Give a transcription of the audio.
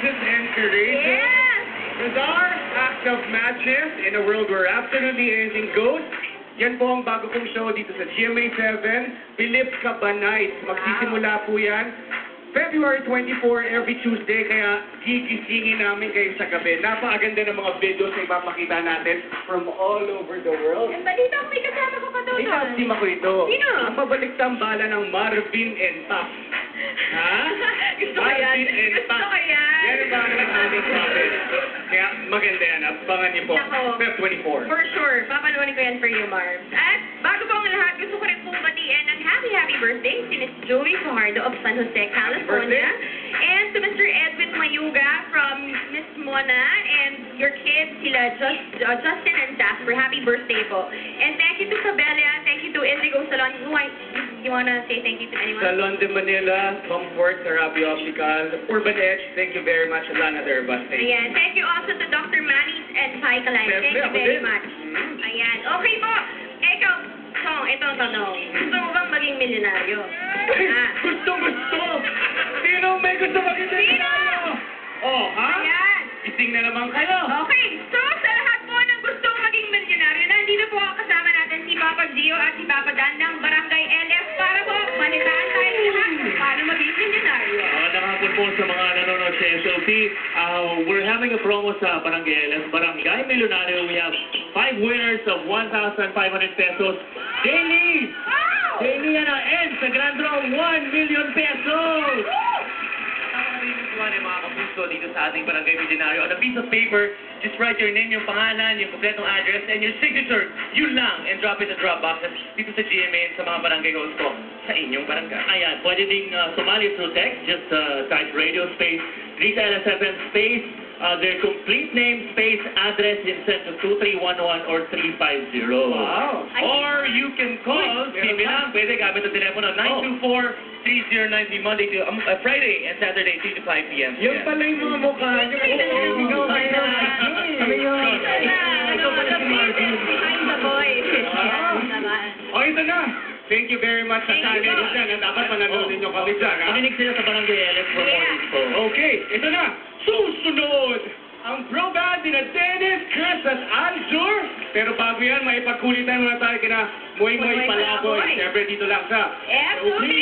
and courageous. Yes! Bizarre act of matches in a world where absolutely anything goes. Yan po ang bago kong show dito sa GMA7, Philip Cabanite. Magsisimula po yan February 24 every Tuesday, kaya gigisingin namin kayo sa gabi. Napakaganda ng mga videos na ipapakita natin from all over the world. Ang balita ko may kasama ko pa doon. Inasima ko ito. Sino? Ang mabaliktang bala ng Marvin and Pap. Ha? Gusto ko yan. Marvin and Gusto Pap. ko yan. Yan ang mga ng aming puppet. Kaya maganda yan. Abangan niyo po. Nako. Feb 24. For sure. Papanoorin ko yan for you, Marv. At bago po ang lahat, gusto ko rin pong batiin ng happy birthday si Miss Joey Fajardo of San Jose, California. And to Mr. Edwin Mayuga from Miss Mona and your kids, sila Justin and Jasper. Happy birthday po. And thank you to Sabelia. Thank you to Indigo Salon. You wanna say thank you to anyone? Salon de Manila, Comfort, Sarabi Optical, Urban Edge, thank you very much. Lana Derbas, thank you. Ayan. Thank you also to Dr. Manny and Cycline. Thank you very much. Ayan. Okay po. Ikaw, Chong, ito ang tanong. Gusto mo bang maging milyonaryo? Gusto! Sino may gusto maging milyonaryo? Oh, ha? Ayan. Ising na naman kayo. Okay. So, sa lahat po ng gustong maging milyonaryo, nandito po ang kasama natin si Papa Gio at si Papa Dan ng Barangay LF para po manitaan tayo lahat kung paano maging milyonaryo. Magandang hapon po sa mga nanonood sa SLP. We're having a promo sa Barangay LF, Barangay Milyonaryo. We have 5 winners of 1,500 pesos daily. Wow! Daily yan ang end sa Grand Draw, 1 million pesos. Yung mga kapuso dito sa ating Barangay Milyonaryo. On a piece of paper, just write your name, yung pangalan, yung kompletong address, and your signature. Yun lang, and drop it in the drop box dito sa GMA and sa mga barangay host ko sa inyong barangay. Ayan, pwede ding sumali through text, just type radio space, Rita LSFM space, their complete name, space, address, and send to 2311 or 350. Wow. Or you can call, sige lang, pwede gamit ang telepono, 924-3093, Monday to Friday and Saturday, 3 to 5 p.m. Yung pala yung mga mukha nyo. Ikaw kayo. Kami yun. Ikaw pala si Marvin. Behind the voice. O, ito na. Thank you very much sa Thank you. channel dyan. Dapat manonood ninyo kami dyan, ha? Makinig sila sa Barangay LF for more info. Okay, ito na. Susunod! Ang pro band ni Dennis, Chris at Aljur. Pero bago yan, may pagkulitan muna tayo kina Moy Moy Palaboy. Siyempre dito lang sa FOD!